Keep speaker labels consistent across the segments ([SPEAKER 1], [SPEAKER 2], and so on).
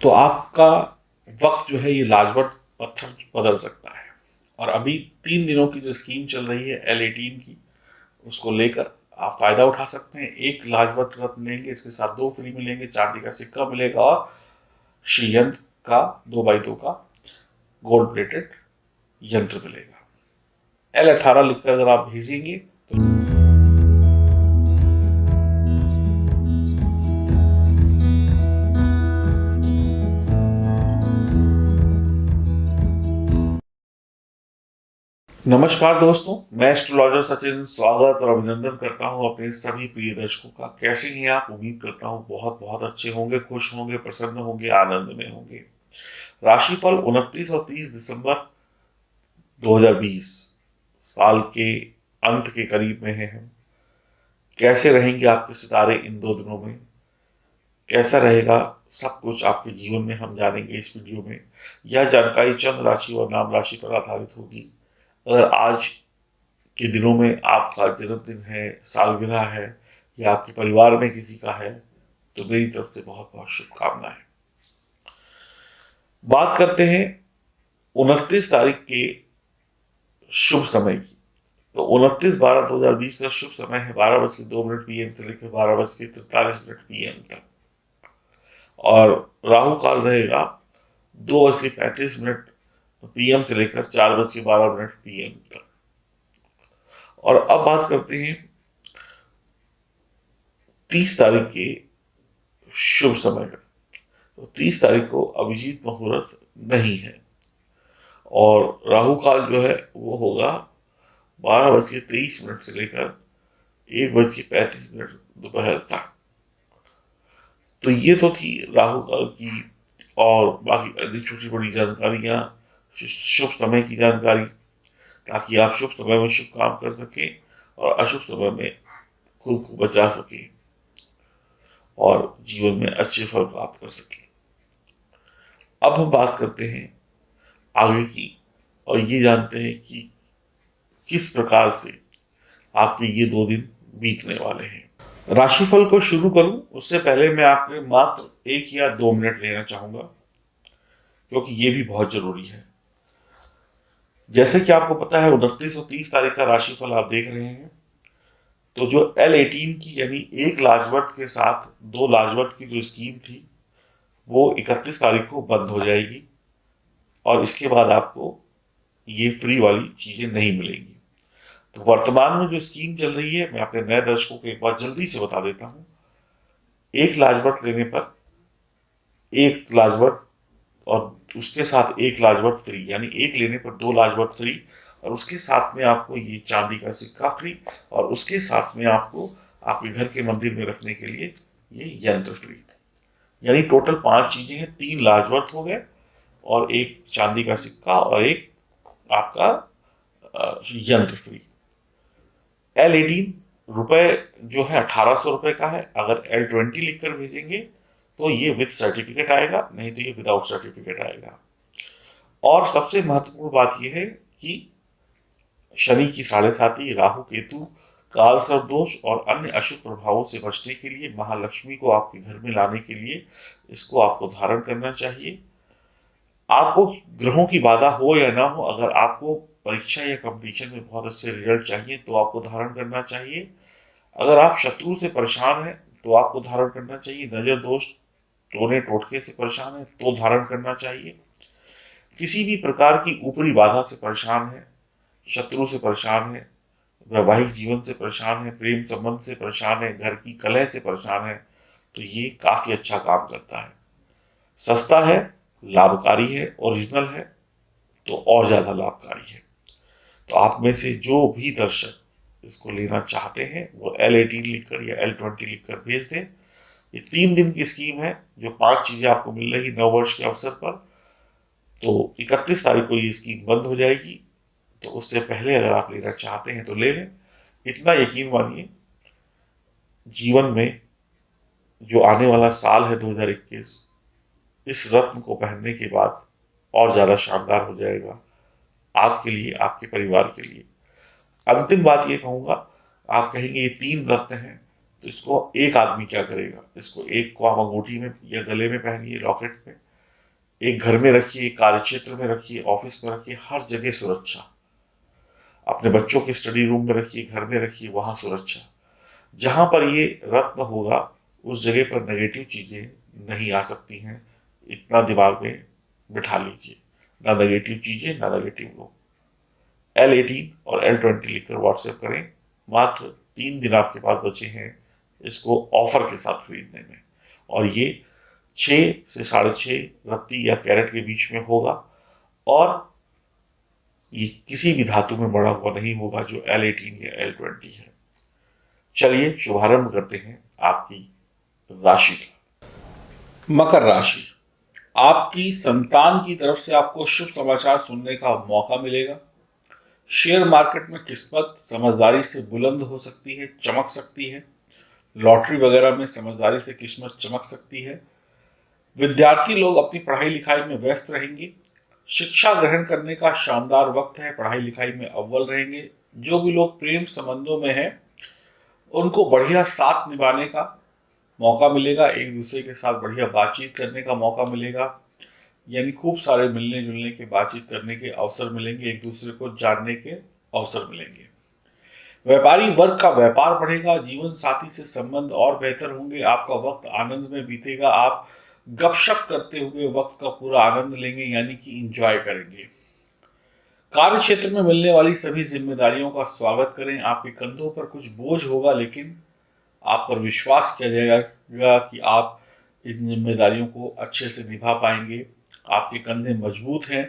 [SPEAKER 1] तो आपका वक्त जो है ये लाजवत पत्थर बदल सकता है। और अभी 3 दिनों की जो स्कीम चल रही है L18 की, उसको लेकर आप फायदा उठा सकते हैं। एक लाजवत रत्न लेंगे, इसके साथ 2 फ्री मिलेंगे, चांदी का सिक्का मिलेगा और श्री यंत्र का 2x2 का गोल्ड प्लेटेड यंत्र मिलेगा। L18 लिखकर अगर आप भेजेंगे तो नमस्कार दोस्तों, मैं एस्ट्रोलॉजर सचिन स्वागत और अभिनंदन करता हूं अपने सभी प्रिय दर्शकों का। कैसे हैं आप? उम्मीद करता हूं बहुत बहुत अच्छे होंगे, खुश होंगे, प्रसन्न होंगे, आनंद में होंगे। राशिफल 29 और 30 दिसंबर 2020 साल के अंत के करीब में है हम। कैसे रहेंगे आपके सितारे इन 2 दिनों में, कैसा रहेगा सब कुछ आपके जीवन में हम जानेंगे इस वीडियो में। यह जानकारी चंद्र राशि और नाम राशि पर आधारित होगी। अगर आज के दिनों में आपका जन्मदिन है, सालगिरह है या आपके परिवार में किसी का है, तो मेरी तरफ से बहुत बहुत शुभकामनाएं। बात करते हैं 29 तारीख के शुभ समय की। तो 29/12/2020 का शुभ समय है 12:02 PM से लेकर 12:43 PM तक। और राहु काल रहेगा 2:35 PM से लेकर 4:12 PM तक। और अब बात करते हैं 30 तारीख के शुभ समय का। तो 30 तारीख को अभिजीत मुहूर्त नहीं है और राहु काल जो है वो होगा 12:23 से लेकर 1:35 दोपहर तक। तो ये तो थी राहु काल की और बाकी अन्य छोटी बड़ी जानकारियां, शुभ समय की जानकारी, ताकि आप शुभ समय में शुभ काम कर सकें और अशुभ समय में खुद को बचा सकें और जीवन में अच्छे फल प्राप्त कर सकें। अब हम बात करते हैं आगे की और ये जानते हैं कि किस प्रकार से आपके ये 2 दिन बीतने वाले हैं। राशिफल को शुरू करूं उससे पहले मैं आपके मात्र 1 या 2 मिनट लेना चाहूंगा, क्योंकि ये भी बहुत जरूरी है। जैसे कि आपको पता है 29 और 30 तारीख का राशिफल आप देख रहे हैं। तो जो L18 की यानी एक लाजवत के साथ 2 लाजवत की जो स्कीम थी वो 31 तारीख को बंद हो जाएगी और इसके बाद आपको ये फ्री वाली चीजें नहीं मिलेंगी। तो वर्तमान में जो स्कीम चल रही है, मैं अपने नए दर्शकों को एक बार जल्दी से बता देता हूँ। एक लाजवत लेने पर एक लाजवत और उसके साथ एक लाजवत फ्री, यानी एक लेने पर 2 लाजवत फ्री और उसके साथ में आपको ये चांदी का सिक्का फ्री और उसके साथ में आपको आपके घर के मंदिर में रखने के लिए ये यंत्र फ्री। यानी टोटल 5 चीजें हैं। 3 लाजवत हो गए और एक चांदी का सिक्का और एक आपका यंत्र फ्री। L18 जो है 1800 का है। अगर L20 लिखकर भेजेंगे तो ये विद सर्टिफिकेट आएगा, नहीं तो ये विदाउट सर्टिफिकेट आएगा। और सबसे महत्वपूर्ण बात यह है कि शनि की 7.5, राहु केतु, काल सर्प दोष और अन्य अशुभ प्रभावों से बचने के लिए, महालक्ष्मी को आपके घर में लाने के लिए इसको आपको धारण करना चाहिए। आपको ग्रहों की बाधा हो या ना हो, अगर आपको परीक्षा या कंपटीशन में बहुत अच्छे रिजल्ट चाहिए तो आपको धारण करना चाहिए। अगर आप शत्रु से परेशान हैं तो आपको धारण करना चाहिए। नजर दोष, टोने टोटके से परेशान है तो धारण करना चाहिए। किसी भी प्रकार की ऊपरी बाधा से परेशान है, शत्रु से परेशान है, वैवाहिक जीवन से परेशान है, प्रेम संबंध से परेशान है, घर की कलह से परेशान है, तो ये काफी अच्छा काम करता है। सस्ता है, लाभकारी है, ओरिजिनल है, तो और ज्यादा लाभकारी है। तो आप में से जो भी दर्शक इसको लेना चाहते हैं वो L18 लिखकर या L20 लिखकर भेज दें। ये 3 दिन की स्कीम है जो 5 चीजें आपको मिल रही नववर्ष के अवसर पर। तो 31 तारीख को ये स्कीम बंद हो जाएगी, तो उससे पहले अगर आप लेना चाहते हैं तो ले लें। इतना यकीन मानिए, जीवन में जो आने वाला साल है 2021, इस रत्न को पहनने के बाद और ज्यादा शानदार हो जाएगा आपके लिए, आपके परिवार के लिए। अंतिम बात ये कहूंगा, आप कहेंगे ये 3 रत्न हैं तो इसको एक आदमी क्या करेगा? इसको एक को आप अंगूठी में या गले में पहनिए, लॉकेट में, एक घर में रखिए, कार्य क्षेत्र में रखिए, ऑफिस में रखिए, हर जगह सुरक्षा। अपने बच्चों के स्टडी रूम में रखिए, घर में रखिए, वहां सुरक्षा। जहां पर ये रत्न होगा उस जगह पर नेगेटिव चीजें नहीं आ सकती हैं, इतना दिमाग में बिठा लीजिए। ना नेगेटिव चीजें, ना नेगेटिव लोग। L18 और L20 लिखकर व्हाट्सएप करें। मात्र 3 दिन आपके पास बचे हैं इसको ऑफर के साथ खरीदने में, और ये 6 से 6.5 रत्ती या कैरेट के बीच में होगा, और ये किसी भी धातु में बड़ा हुआ नहीं होगा जो L18 या L20 है। चलिए शुभारंभ करते हैं आपकी राशि का। मकर राशि, आपकी संतान की तरफ से आपको शुभ समाचार सुनने का मौका मिलेगा। शेयर मार्केट में किस्मत समझदारी से बुलंद हो सकती है, चमक सकती है। लॉटरी वगैरह में समझदारी से किस्मत चमक सकती है। विद्यार्थी लोग अपनी पढ़ाई लिखाई में व्यस्त रहेंगे। शिक्षा ग्रहण करने का शानदार वक्त है, पढ़ाई लिखाई में अव्वल रहेंगे। जो भी लोग प्रेम संबंधों में हैं उनको बढ़िया साथ निभाने का मौका मिलेगा, एक दूसरे के साथ बढ़िया बातचीत करने का मौका मिलेगा, यानी खूब सारे मिलने जुलने के, बातचीत करने के अवसर मिलेंगे, एक दूसरे को जानने के अवसर मिलेंगे। व्यापारी वर्ग का व्यापार बढ़ेगा। जीवन साथी से संबंध और बेहतर होंगे। आपका वक्त आनंद में बीतेगा। आप गपशप करते हुए वक्त का पूरा आनंद लेंगे, यानी कि इंजॉय करेंगे। कार्य क्षेत्र में मिलने वाली सभी जिम्मेदारियों का स्वागत करें। आपके कंधों पर कुछ बोझ होगा, लेकिन आप पर विश्वास किया जाएगा कि आप इस जिम्मेदारियों को अच्छे से निभा पाएंगे। आपके कंधे मजबूत हैं,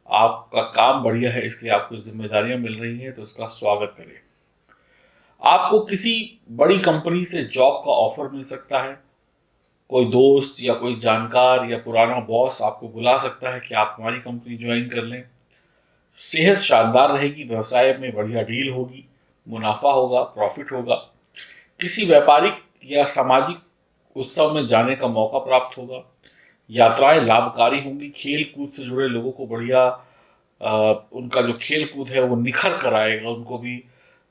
[SPEAKER 1] आपका काम बढ़िया है, इसलिए आपको जिम्मेदारियां मिल रही हैं, तो इसका स्वागत करें। आपको किसी बड़ी कंपनी से जॉब का ऑफर मिल सकता है। कोई दोस्त या कोई जानकार या पुराना बॉस आपको बुला सकता है कि आप हमारी कंपनी ज्वाइन कर लें। सेहत शानदार रहेगी। व्यवसाय में बढ़िया डील होगी, मुनाफा होगा, प्रॉफिट होगा। किसी व्यापारिक या सामाजिक उत्सव में जाने का मौका प्राप्त होगा। यात्राएं लाभकारी होंगी। खेल कूद से जुड़े लोगों को बढ़िया उनका जो खेल कूद है वो निखर कर आएगा। उनको भी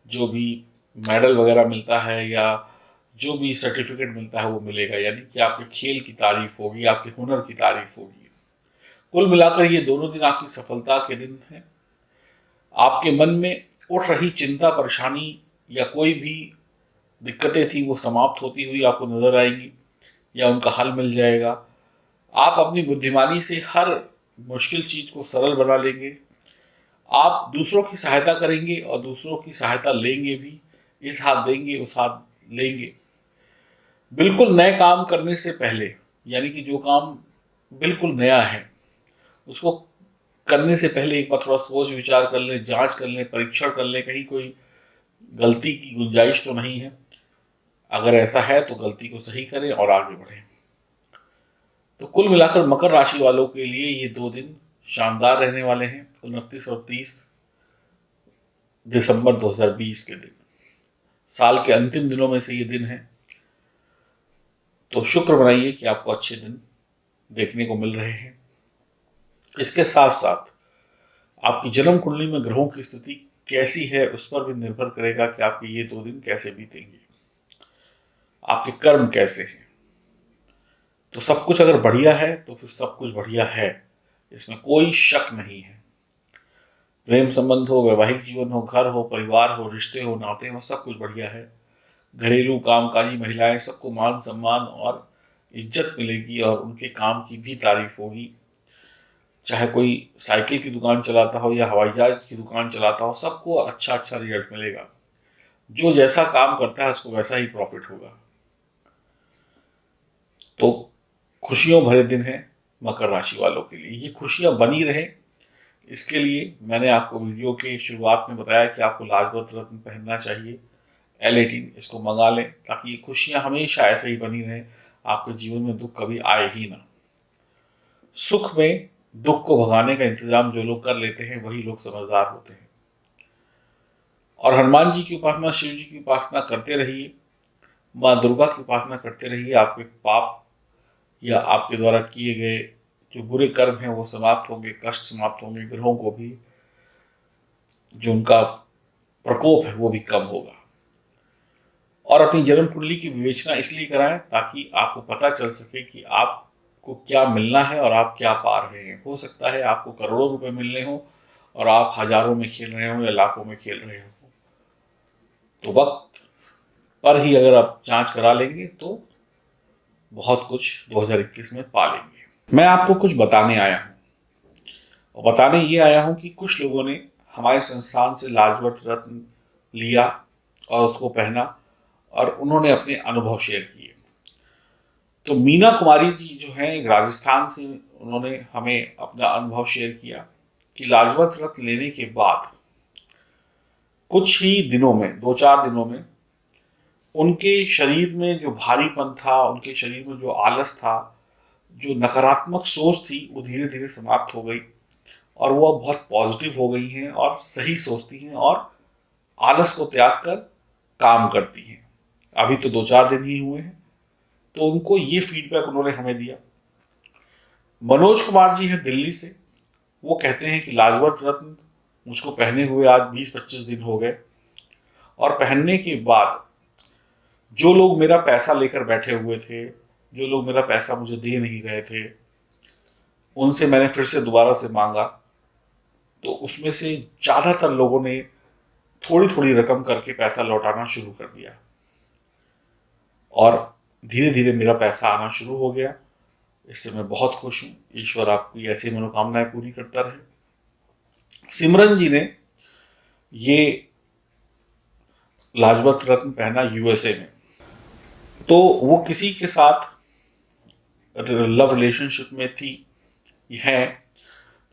[SPEAKER 1] जो भी मेडल वगैरह मिलता है या जो भी सर्टिफिकेट मिलता है वो मिलेगा, यानी कि आपके खेल की तारीफ होगी, आपके हुनर की तारीफ होगी। कुल मिलाकर ये दोनों दिन आपकी सफलता के दिन हैं। आपके मन में उठ रही चिंता, परेशानी या कोई भी दिक्कतें थी वो समाप्त होती हुई आपको नजर आएंगी या उनका हल मिल जाएगा। आप अपनी बुद्धिमानी से हर मुश्किल चीज को सरल बना लेंगे। आप दूसरों की सहायता करेंगे और दूसरों की सहायता लेंगे भी। इस हाथ देंगे, उस हाथ लेंगे। बिल्कुल नए काम करने से पहले, यानी कि जो काम बिल्कुल नया है उसको करने से पहले एक बार थोड़ा सोच विचार कर लें, जांच कर लें, परीक्षण कर लें, कहीं कोई गलती की गुंजाइश तो नहीं है। अगर ऐसा है तो गलती को सही करें और आगे बढ़ें। तो कुल मिलाकर मकर राशि वालों के लिए ये 2 दिन शानदार रहने वाले हैं, 29 और 30 दिसंबर 2020 के दिन। साल के अंतिम दिनों में से ये दिन है, तो शुक्र मनाइए कि आपको अच्छे दिन देखने को मिल रहे हैं। इसके साथ साथ आपकी जन्म कुंडली में ग्रहों की स्थिति कैसी है उस पर भी निर्भर करेगा कि आपके ये 2 दिन कैसे बीतेंगे, आपके कर्म कैसे हैं। तो सब कुछ अगर बढ़िया है तो फिर सब कुछ बढ़िया है, इसमें कोई शक नहीं है। प्रेम संबंध हो, वैवाहिक जीवन हो, घर हो, परिवार हो, रिश्ते हो, नाते हो, सब कुछ बढ़िया है। घरेलू कामकाजी महिलाएं, सबको मान सम्मान और इज्जत मिलेगी और उनके काम की भी तारीफ होगी। चाहे कोई साइकिल की दुकान चलाता हो या हवाई जहाज की दुकान चलाता हो, सबको अच्छा अच्छा रिजल्ट मिलेगा। जो जैसा काम करता है उसको वैसा ही प्रॉफिट होगा। तो खुशियों भरे दिन है मकर राशि वालों के लिए। ये खुशियां बनी रहे, इसके लिए मैंने आपको वीडियो के शुरुआत में बताया कि आपको लाजपत रत्न पहनना चाहिए, L18 इसको मंगा लें ताकि ये खुशियां हमेशा ऐसे ही बनी रहें, आपके जीवन में दुख कभी आए ही ना। सुख में दुख को भगाने का इंतजाम जो लोग कर लेते हैं वही लोग समझदार होते हैं। और हनुमान जी की उपासना, शिव जी की उपासना करते रहिए, माँ दुर्गा की उपासना करते रहिए। आपके पाप या आपके द्वारा किए गए जो बुरे कर्म हैं वो समाप्त होंगे, कष्ट समाप्त होंगे, ग्रहों को भी जो उनका प्रकोप है वो भी कम होगा। और अपनी जन्म कुंडली की विवेचना इसलिए कराएं ताकि आपको पता चल सके कि आप आपको क्या मिलना है और आप क्या पा रहे हैं। हो सकता है आपको करोड़ों रुपए मिलने हो और आप हजारों में खेल रहे हो या लाखों में खेल रहे हो। तो वक्त पर ही अगर आप जांच करा लेंगे तो बहुत कुछ 2021 में पा लेंगे। मैं आपको कुछ बताने आया हूँ, और बताने ये आया हूँ कि कुछ लोगों ने हमारे संस्थान से लाजपत रत्न लिया और उसको पहना और उन्होंने अपने अनुभव शेयर किए। तो मीना कुमारी जी जो हैं राजस्थान से, उन्होंने हमें अपना अनुभव शेयर किया कि लाजपत रत्न लेने के बाद कुछ ही दिनों में, 2-4 दिनों में, उनके शरीर में जो भारीपन था, उनके शरीर में जो आलस था, जो नकारात्मक सोच थी, वो धीरे धीरे समाप्त हो गई और वो अब बहुत पॉजिटिव हो गई हैं और सही सोचती हैं और आलस को त्याग कर काम करती हैं। अभी तो 2-4 दिन ही हुए हैं, तो उनको ये फीडबैक उन्होंने हमें दिया। मनोज कुमार जी हैं दिल्ली से, वो कहते हैं कि लाजपत रत्न मुझको पहने हुए आज 20-25 दिन हो गए और पहनने के बाद जो लोग मेरा पैसा लेकर बैठे हुए थे, जो लोग मेरा पैसा मुझे दे नहीं रहे थे, उनसे मैंने फिर से दोबारा से मांगा तो उसमें से ज़्यादातर लोगों ने थोड़ी थोड़ी रकम करके पैसा लौटाना शुरू कर दिया और धीरे धीरे मेरा पैसा आना शुरू हो गया। इससे मैं बहुत खुश हूँ। ईश्वर आपकी ऐसी मनोकामनाएं पूरी करता रहे। सिमरन जी ने ये लाजपत रत्न पहना यूएसए में, तो वो किसी के साथ लव रिलेशनशिप में थी, है,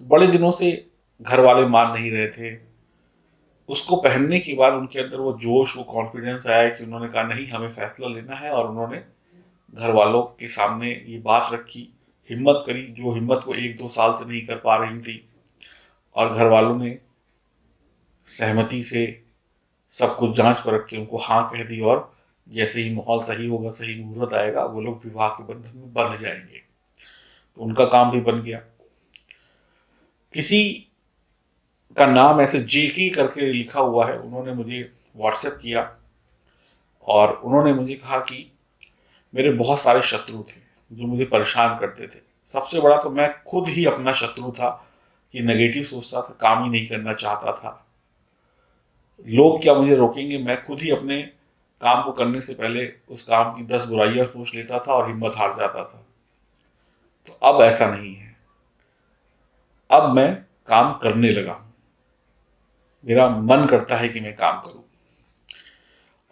[SPEAKER 1] बड़े दिनों से घर वाले मान नहीं रहे थे। उसको पहनने के बाद उनके अंदर वो जोश, वो कॉन्फिडेंस आया कि उन्होंने कहा नहीं, हमें फैसला लेना है, और उन्होंने घर वालों के सामने ये बात रखी, हिम्मत करी, जो हिम्मत को 1-2 साल से नहीं कर पा रही थी, और घर वालों ने सहमति से सब कुछ जांच परख के उनको हाँ कह दी, और जैसे ही माहौल सही होगा, सही मुहूर्त आएगा, वो लोग विवाह के बंधन में बंध जाएंगे। तो उनका काम भी बन गया। किसी का नाम ऐसे जेके करके लिखा हुआ है, उन्होंने मुझे व्हाट्सएप किया और उन्होंने मुझे कहा कि मेरे बहुत सारे शत्रु थे जो मुझे परेशान करते थे। सबसे बड़ा तो मैं खुद ही अपना शत्रु था कि नेगेटिव सोचता था, काम ही नहीं करना चाहता था। लोग क्या मुझे रोकेंगे, मैं खुद ही अपने काम को करने से पहले उस काम की 10 बुराइयां सोच लेता था और हिम्मत हार जाता था। तो अब ऐसा नहीं है, अब मैं काम करने लगा हूं, मेरा मन करता है कि मैं काम करूं।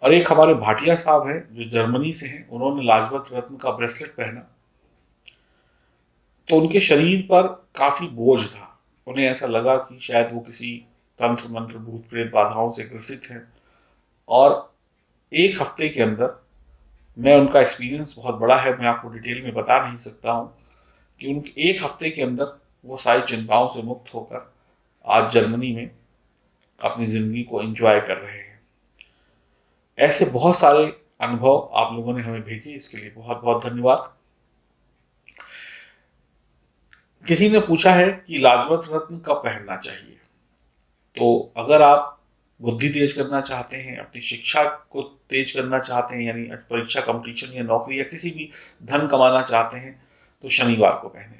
[SPEAKER 1] और एक हमारे भाटिया साहब हैं जो जर्मनी से हैं, उन्होंने लाजपत रत्न का ब्रेसलेट पहना तो उनके शरीर पर काफी बोझ था। उन्हें ऐसा लगा कि शायद वो किसी तंत्र मंत्र भूत प्रेत बाधाओं से ग्रसित हैं। और 1 हफ्ते के अंदर, मैं उनका एक्सपीरियंस बहुत बड़ा है, मैं आपको डिटेल में बता नहीं सकता हूँ, कि उनके 1 हफ्ते के अंदर वो सारी चिंताओं से मुक्त होकर आज जर्मनी में अपनी जिंदगी को एंजॉय कर रहे हैं। ऐसे बहुत सारे अनुभव आप लोगों ने हमें भेजे, इसके लिए बहुत बहुत धन्यवाद। किसी ने पूछा है कि लाजपत रत्न कब पहनना चाहिए। तो अगर आप बुद्धि तेज करना चाहते हैं, अपनी शिक्षा को तेज करना चाहते हैं, यानी परीक्षा कंपटीशन या नौकरी या किसी भी धन कमाना चाहते हैं, तो शनिवार को पहने।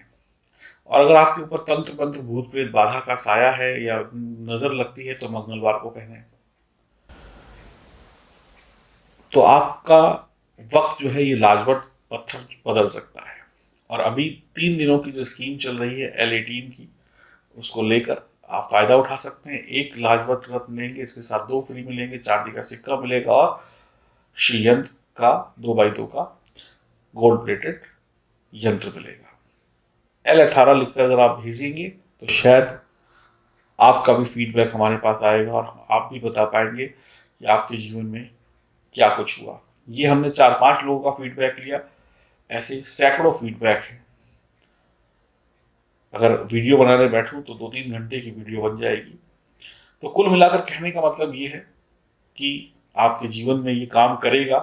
[SPEAKER 1] और अगर आपके ऊपर तंत्र मंत्र भूत प्रेत बाधा का साया है या नजर लगती है, तो मंगलवार को पहने। तो आपका वक्त जो है ये लाजपत पत्थर बदल सकता है। और अभी 3 दिनों की जो स्कीम चल रही है L18 की, उसको लेकर आप फायदा उठा सकते हैं। एक लाजपत रत्न लेंगे, इसके साथ 2 फ्री मिलेंगे, चांदी का सिक्का मिलेगा और श्री यंत्र का 2x2 का गोल्ड प्लेटेड यंत्र मिलेगा। L18 लिखकर अगर आप भेजेंगे तो शायद आपका भी फीडबैक हमारे पास आएगा और आप भी बता पाएंगे कि आपके जीवन में क्या कुछ हुआ। ये हमने 4-5 लोगों का फीडबैक लिया, ऐसे सैकड़ों फीडबैक है। अगर वीडियो बनाने बैठूं तो 2-3 घंटे की वीडियो बन जाएगी। तो कुल मिलाकर कहने का मतलब ये है कि आपके जीवन में ये काम करेगा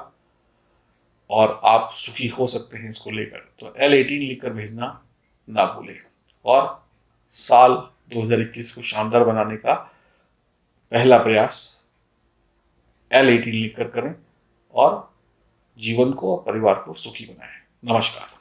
[SPEAKER 1] और आप सुखी हो सकते हैं इसको लेकर। तो L18 लिखकर भेजना ना भूलें और साल 2021 को शानदार बनाने का पहला प्रयास L18 लिखकर करें और जीवन को और परिवार को सुखी बनाएं। नमस्कार।